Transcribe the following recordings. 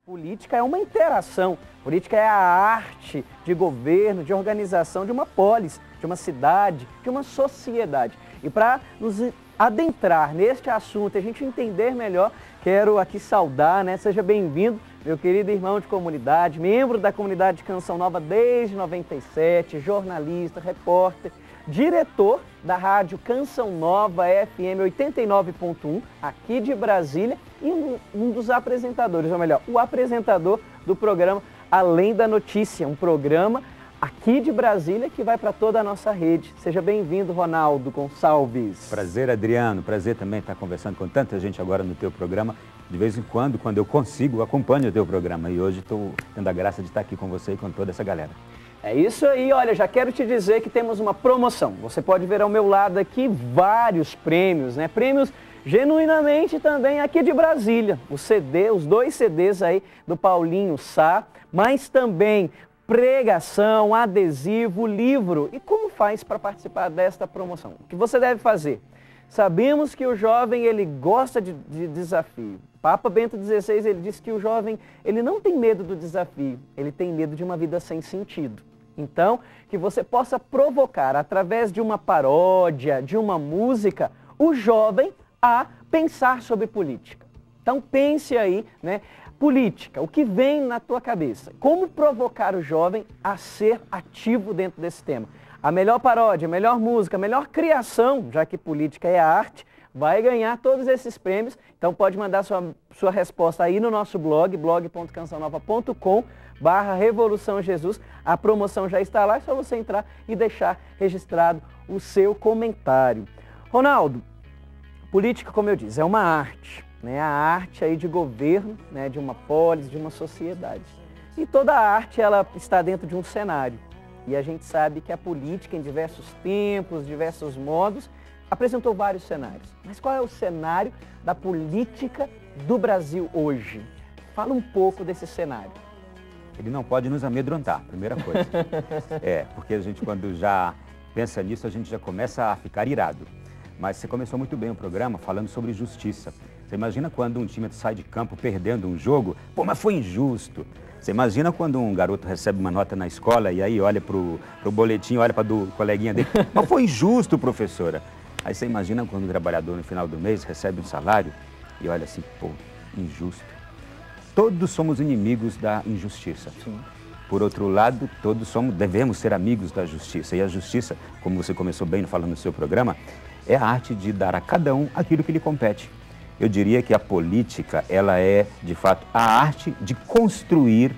Política é uma interação, política é a arte de governo, de organização de uma polis, de uma cidade, de uma sociedade. E para nos adentrar neste assunto, a gente entender melhor, quero aqui saudar, seja bem-vindo, meu querido irmão de comunidade, membro da comunidade de Canção Nova desde 97, jornalista, repórter, diretor da rádio Canção Nova FM 89.1, aqui de Brasília, e um dos apresentadores, ou melhor, o apresentador do programa Além da Notícia, um programa aqui de Brasília que vai para toda a nossa rede. Seja bem-vindo, Ronaldo Gonçalves. Prazer, Adriano. Prazer também estar conversando com tanta gente agora no teu programa. De vez em quando eu consigo, acompanho o teu programa. E hoje estou tendo a graça de estar aqui com você e com toda essa galera. É isso aí, olha, já quero te dizer que temos uma promoção. Você pode ver ao meu lado aqui vários prêmios, prêmios genuinamente também aqui de Brasília. Os dois CDs aí do Paulinho Sá, mas também pregação, adesivo, livro. E como faz para participar desta promoção? O que você deve fazer? Sabemos que o jovem, ele gosta de desafio. Papa Bento XVI, ele disse que o jovem, ele não tem medo do desafio, ele tem medo de uma vida sem sentido. Então, que você possa provocar, através de uma paródia, de uma música, o jovem a pensar sobre política. Então, pense aí, política, o que vem na tua cabeça? Como provocar o jovem a ser ativo dentro desse tema? A melhor paródia, a melhor música, a melhor criação, já que política é arte, vai ganhar todos esses prêmios. Então pode mandar sua resposta aí no nosso blog, blog.cançãonova.com/Revolução Jesus. A promoção já está lá, é só você entrar e deixar registrado o seu comentário. Ronaldo, política, como eu disse, é uma arte, a arte aí de governo, de uma polis, de uma sociedade. E toda a arte, ela está dentro de um cenário. E a gente sabe que a política, em diversos tempos, diversos modos, apresentou vários cenários. Mas qual é o cenário da política do Brasil hoje? Fala um pouco desse cenário. Ele não pode nos amedrontar, primeira coisa. Porque a gente, quando já pensa nisso, a gente já começa a ficar irado. Mas você começou muito bem o programa falando sobre justiça. Você imagina quando um time sai de campo perdendo um jogo? Pô, mas foi injusto. Você imagina quando um garoto recebe uma nota na escola e aí olha pro boletim, olha para do coleguinha dele, mas foi injusto, professora. Aí você imagina quando o trabalhador no final do mês recebe um salário e olha assim, pô, injusto. Todos somos inimigos da injustiça. Sim. Por outro lado, devemos ser amigos da justiça. E a justiça, como você começou bem falando no seu programa, é a arte de dar a cada um aquilo que lhe compete. Eu diria que a política, ela é, de fato, a arte de construir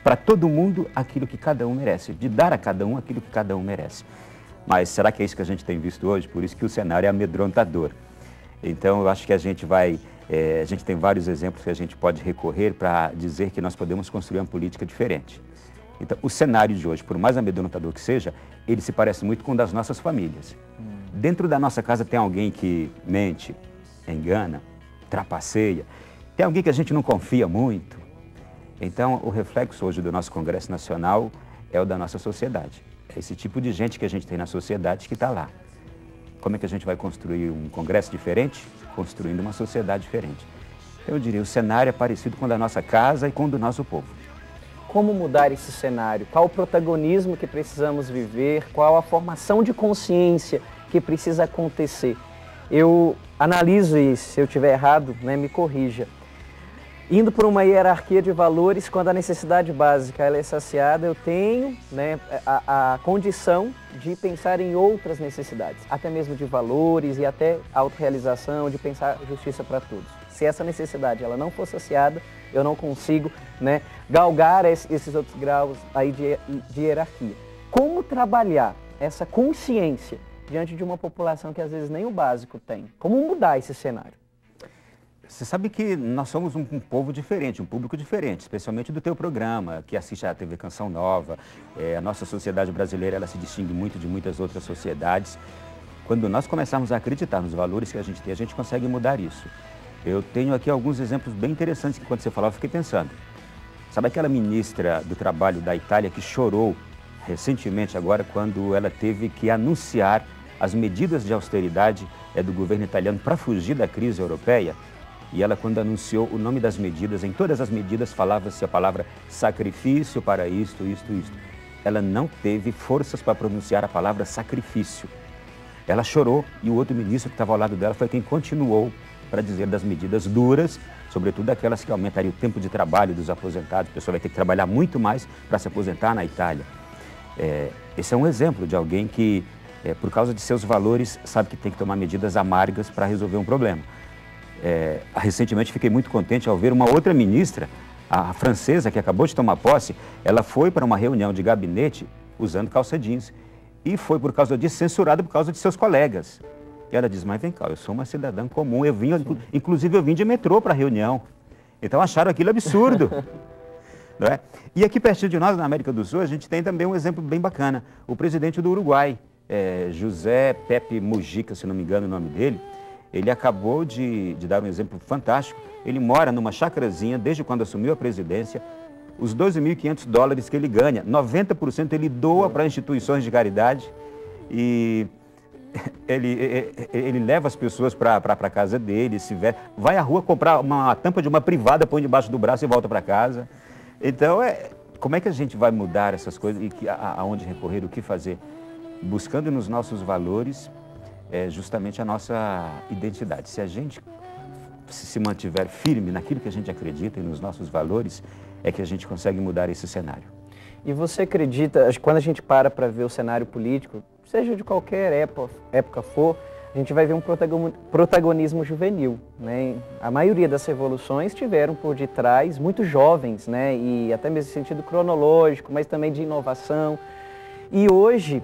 para todo mundo aquilo que cada um merece, de dar a cada um aquilo que cada um merece. Mas será que é isso que a gente tem visto hoje? Por isso que o cenário é amedrontador. Então, eu acho que a gente tem vários exemplos que a gente pode recorrer para dizer que nós podemos construir uma política diferente. Então, o cenário de hoje, por mais amedrontador que seja, ele se parece muito com o das nossas famílias. Dentro da nossa casa tem alguém que mente, engana, trapaceia, tem alguém que a gente não confia muito. Então, o reflexo hoje do nosso Congresso Nacional é o da nossa sociedade. É esse tipo de gente que a gente tem na sociedade que está lá. Como é que a gente vai construir um Congresso diferente? Construindo uma sociedade diferente. Então, eu diria, o cenário é parecido com o da nossa casa e com o do nosso povo. Como mudar esse cenário? Qual o protagonismo que precisamos viver? Qual a formação de consciência que precisa acontecer? Eu analiso e se eu estiver errado, me corrija. Indo por uma hierarquia de valores, quando a necessidade básica ela é saciada, eu tenho a condição de pensar em outras necessidades, até mesmo de valores e até autorrealização, de pensar justiça para todos. Se essa necessidade ela não for saciada, eu não consigo galgar esses outros graus aí de hierarquia. Como trabalhar essa consciência diante de uma população que às vezes nem o básico tem? Como mudar esse cenário? Você sabe que nós somos um povo diferente, um público diferente, especialmente do teu programa, que assiste à TV Canção Nova. A nossa sociedade brasileira ela se distingue muito de muitas outras sociedades. Quando nós começarmos a acreditar nos valores que a gente tem, a gente consegue mudar isso. Eu tenho aqui alguns exemplos bem interessantes que quando você falava eu fiquei pensando. Sabe aquela ministra do Trabalho da Itália que chorou recentemente agora quando ela teve que anunciar as medidas de austeridade do governo italiano para fugir da crise europeia? E ela, quando anunciou o nome das medidas, em todas as medidas falava-se a palavra sacrifício para isto, isto, isto. Ela não teve forças para pronunciar a palavra sacrifício. Ela chorou e o outro ministro que estava ao lado dela foi quem continuou para dizer das medidas duras, sobretudo aquelas que aumentariam o tempo de trabalho dos aposentados. A pessoa vai ter que trabalhar muito mais para se aposentar na Itália. Esse é um exemplo de alguém que, por causa de seus valores, sabe que tem que tomar medidas amargas para resolver um problema. Recentemente fiquei muito contente ao ver uma outra ministra, a francesa, que acabou de tomar posse. Ela foi para uma reunião de gabinete usando calça jeans e foi, por causa disso, censurada por causa de seus colegas. E ela diz, mas vem cá, eu sou uma cidadã comum, inclusive eu vim de metrô para a reunião. Então acharam aquilo absurdo. Não é? E aqui pertinho de nós, na América do Sul, a gente tem também um exemplo bem bacana. O presidente do Uruguai, José Pepe Mujica, se não me engano o nome dele, ele acabou de dar um exemplo fantástico. Ele mora numa chacrazinha desde quando assumiu a presidência. Os 12.500 dólares que ele ganha, 90% ele doa para instituições de caridade e ele leva as pessoas para a casa dele, vai à rua comprar uma tampa de uma privada, põe debaixo do braço e volta para casa. Então, como é que a gente vai mudar essas coisas e aonde recorrer, o que fazer? Buscando nos nossos valores justamente a nossa identidade. Se a gente se mantiver firme naquilo que a gente acredita e nos nossos valores, é que a gente consegue mudar esse cenário. E você acredita, quando a gente para ver o cenário político, seja de qualquer época for, a gente vai ver um protagonismo juvenil, né? A maioria das revoluções tiveram por detrás muito jovens, né? E até mesmo em sentido cronológico, mas também de inovação. E hoje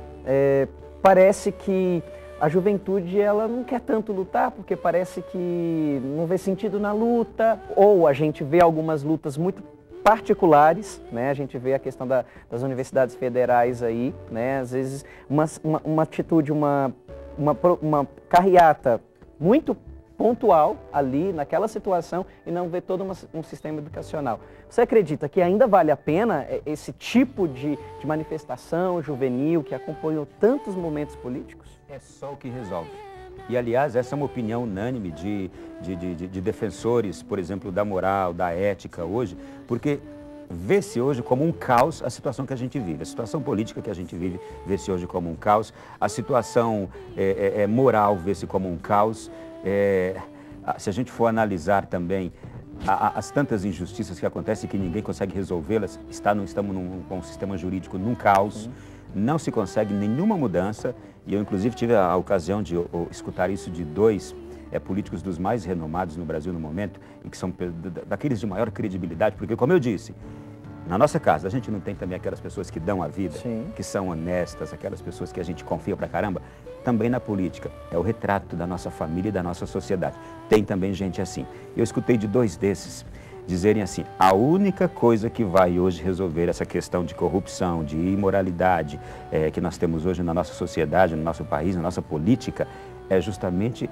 parece que a juventude ela não quer tanto lutar, porque parece que não vê sentido na luta, ou a gente vê algumas lutas muito particulares, né? A gente vê a questão das universidades federais aí, né? Às vezes uma atitude, uma carreata muito pontual ali naquela situação e não vê todo um sistema educacional. Você acredita que ainda vale a pena esse tipo de manifestação juvenil que acompanhou tantos momentos políticos? É só o que resolve. E, aliás, essa é uma opinião unânime de defensores, por exemplo, da moral, da ética hoje, porque vê-se hoje como um caos a situação que a gente vive. A situação política que a gente vive vê-se hoje como um caos. A situação moral vê-se como um caos. Se a gente for analisar também as tantas injustiças que acontecem e que ninguém consegue resolvê-las, estamos com um sistema jurídico num caos. Não se consegue nenhuma mudança, e eu inclusive tive a ocasião de escutar isso de dois políticos dos mais renomados no Brasil no momento, e que são daqueles de maior credibilidade, porque, como eu disse, na nossa casa a gente não tem também aquelas pessoas que dão a vida, Sim. que são honestas, aquelas pessoas que a gente confia pra caramba. Também na política, é o retrato da nossa família e da nossa sociedade. Tem também gente assim. Eu escutei de dois desses dizerem assim, a única coisa que vai hoje resolver essa questão de corrupção, de imoralidade que nós temos hoje na nossa sociedade, no nosso país, na nossa política, é justamente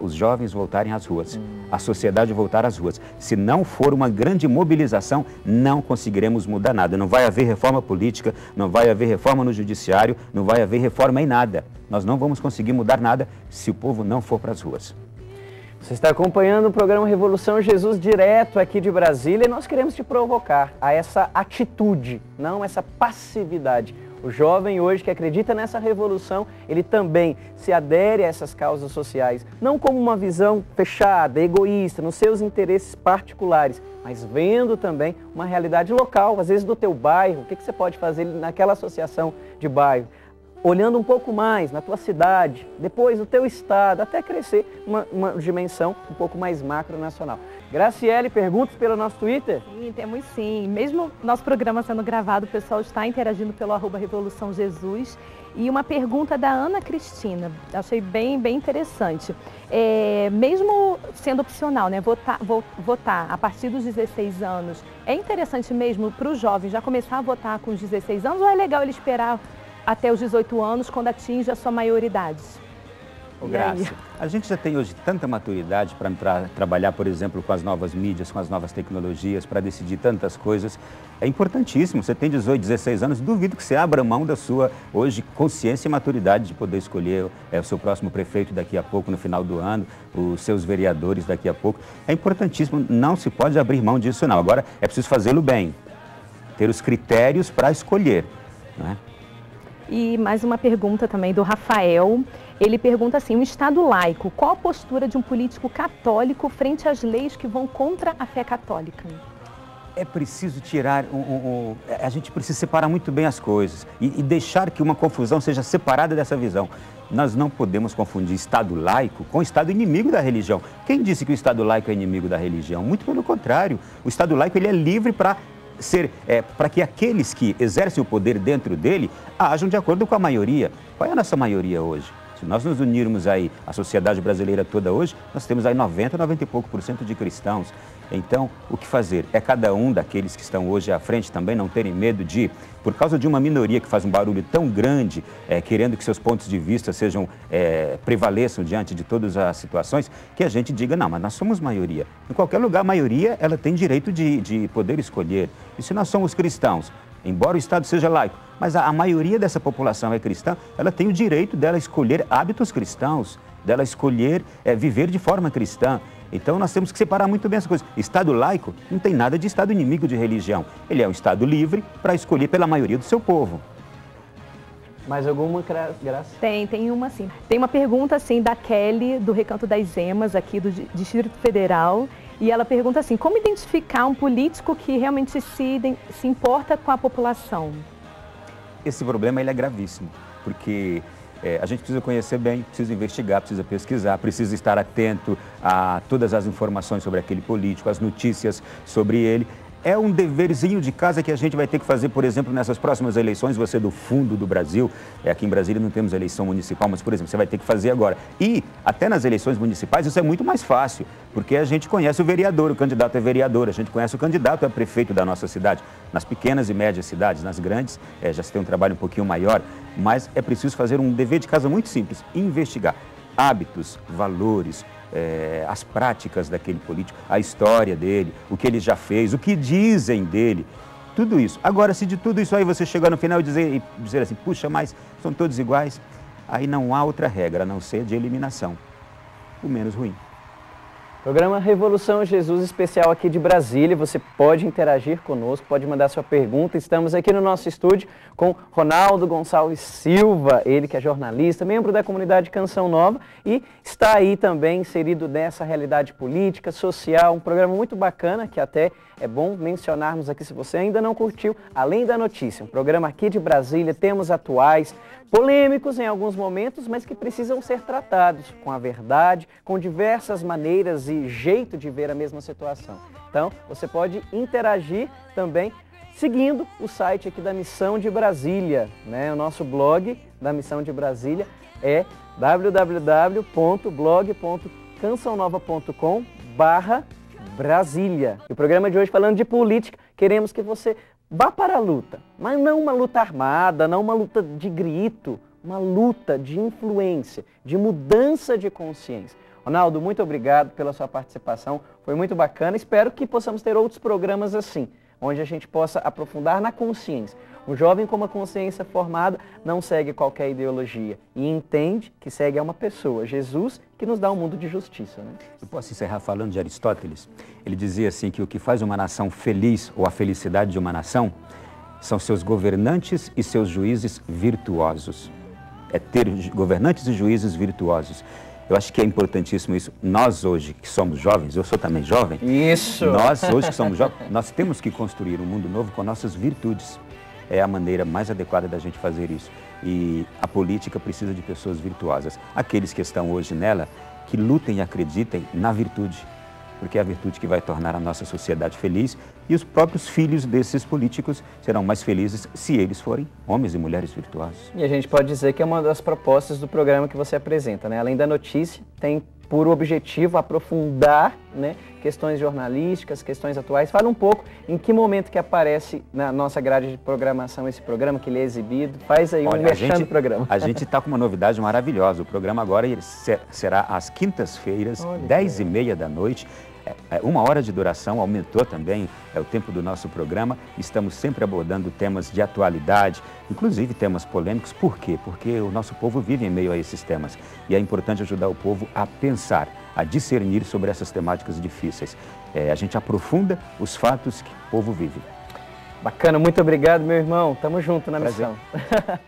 os jovens voltarem às ruas, a sociedade voltar às ruas. Se não for uma grande mobilização, não conseguiremos mudar nada. Não vai haver reforma política, não vai haver reforma no judiciário, não vai haver reforma em nada. Nós não vamos conseguir mudar nada se o povo não for para as ruas. Você está acompanhando o programa Revolução Jesus direto aqui de Brasília e nós queremos te provocar a essa atitude, não essa passividade. O jovem hoje que acredita nessa revolução, ele também se adere a essas causas sociais, não como uma visão fechada, egoísta, nos seus interesses particulares, mas vendo também uma realidade local, às vezes do teu bairro, o que você pode fazer naquela associação de bairro. Olhando um pouco mais na tua cidade, depois no teu estado, até crescer uma dimensão um pouco mais macronacional. Graciele, perguntas pelo nosso Twitter? Sim, temos sim. Mesmo nosso programa sendo gravado, o pessoal está interagindo pelo @Revolução Jesus. E uma pergunta da Ana Cristina, achei bem interessante. Mesmo sendo opcional, né, votar a partir dos 16 anos, é interessante mesmo para o jovem já começar a votar com os 16 anos ou é legal ele esperar até os 18 anos, quando atinge a sua maioridade? Ô, Graça, a gente já tem hoje tanta maturidade para trabalhar, por exemplo, com as novas mídias, com as novas tecnologias, para decidir tantas coisas. É importantíssimo, você tem 18, 16 anos, duvido que você abra mão da sua, hoje, consciência e maturidade de poder escolher o seu próximo prefeito daqui a pouco, no final do ano, os seus vereadores daqui a pouco. É importantíssimo, não se pode abrir mão disso não. Agora, é preciso fazê-lo bem, ter os critérios para escolher, não é? E mais uma pergunta também do Rafael. Ele pergunta assim, o Estado laico, qual a postura de um político católico frente às leis que vão contra a fé católica? É preciso tirar, a gente precisa separar muito bem as coisas e deixar que uma confusão seja separada dessa visão. Nós não podemos confundir Estado laico com Estado inimigo da religião. Quem disse que o Estado laico é inimigo da religião? Muito pelo contrário, o Estado laico ele é livre para que aqueles que exercem o poder dentro dele ajam de acordo com a maioria. Qual é a nossa maioria hoje? Se nós nos unirmos aí, a sociedade brasileira toda hoje, nós temos aí 90 e pouco por cento de cristãos. Então, o que fazer? É cada um daqueles que estão hoje à frente também não terem medo de, por causa de uma minoria que faz um barulho tão grande, querendo que seus pontos de vista prevaleçam diante de todas as situações, que a gente diga, não, mas nós somos maioria. Em qualquer lugar, a maioria, ela tem direito de poder escolher. E se nós somos cristãos, embora o Estado seja laico, mas a maioria dessa população é cristã, ela tem o direito dela escolher hábitos cristãos, dela escolher viver de forma cristã. Então nós temos que separar muito bem as coisas. Estado laico não tem nada de Estado inimigo de religião. Ele é um Estado livre para escolher pela maioria do seu povo. Mais alguma, Graça? Tem uma sim. Tem uma pergunta assim da Kelly, do Recanto das Emas, aqui do Distrito Federal. E ela pergunta assim, como identificar um político que realmente se importa com a população? Esse problema ele é gravíssimo, porque a gente precisa conhecer bem, precisa investigar, precisa pesquisar, precisa estar atento a todas as informações sobre aquele político, as notícias sobre ele. É um deverzinho de casa que a gente vai ter que fazer, por exemplo, nessas próximas eleições, você do fundo do Brasil, aqui em Brasília não temos eleição municipal, mas, por exemplo, você vai ter que fazer agora. E até nas eleições municipais isso é muito mais fácil, porque a gente conhece o vereador, o candidato é vereador, a gente conhece o candidato é prefeito da nossa cidade. Nas pequenas e médias cidades, nas grandes, já se tem um trabalho um pouquinho maior, mas é preciso fazer um dever de casa muito simples, investigar hábitos, valores, as práticas daquele político, a história dele, o que ele já fez, o que dizem dele, tudo isso. Agora, se de tudo isso aí você chegar no final e dizer assim, puxa, mas são todos iguais, aí não há outra regra, a não ser de eliminação, o menos ruim. Programa Revolução Jesus especial aqui de Brasília, você pode interagir conosco, pode mandar sua pergunta. Estamos aqui no nosso estúdio com Ronaldo Gonçalves Silva, ele que é jornalista, membro da comunidade Canção Nova e está aí também inserido nessa realidade política, social, um programa muito bacana que até é bom mencionarmos aqui se você ainda não curtiu, Além da Notícia, um programa aqui de Brasília, temas atuais, polêmicos em alguns momentos, mas que precisam ser tratados com a verdade, com diversas maneiras e jeito de ver a mesma situação. Então, você pode interagir também seguindo o site aqui da Missão de Brasília, né? O nosso blog da Missão de Brasília é www.blog.cançãonova.com/Brasília. E o programa de hoje falando de política, queremos que você vá para a luta, mas não uma luta armada, não uma luta de grito, uma luta de influência, de mudança de consciência. Ronaldo, muito obrigado pela sua participação, foi muito bacana. Espero que possamos ter outros programas assim, onde a gente possa aprofundar na consciência. Um jovem com uma consciência formada não segue qualquer ideologia e entende que segue a uma pessoa, Jesus, que nos dá um mundo de justiça, né? Eu posso encerrar falando de Aristóteles? Ele dizia assim que o que faz uma nação feliz ou a felicidade de uma nação são seus governantes e seus juízes virtuosos. É ter governantes e juízes virtuosos. Eu acho que é importantíssimo isso. Nós hoje que somos jovens, eu sou também jovem. Isso! Nós hoje que somos jovens, nós temos que construir um mundo novo com nossas virtudes. É a maneira mais adequada da gente fazer isso. E a política precisa de pessoas virtuosas. Aqueles que estão hoje nela, que lutem e acreditem na virtude. Porque é a virtude que vai tornar a nossa sociedade feliz e os próprios filhos desses políticos serão mais felizes se eles forem homens e mulheres virtuosos. E a gente pode dizer que é uma das propostas do programa que você apresenta, né? Além da notícia, tem por objetivo aprofundar, né, questões jornalísticas, questões atuais. Fala um pouco em que momento que aparece na nossa grade de programação esse programa, que ele é exibido. Faz aí um merchan do programa. A gente está com uma novidade maravilhosa. O programa agora será às quintas-feiras, 10h30 da noite. 1 hora de duração, aumentou também o tempo do nosso programa. Estamos sempre abordando temas de atualidade, inclusive temas polêmicos. Por quê? Porque o nosso povo vive em meio a esses temas e é importante ajudar o povo a pensar, a discernir sobre essas temáticas difíceis. A gente aprofunda os fatos que o povo vive. Bacana, muito obrigado, meu irmão. Tamo junto na Prazer. missão.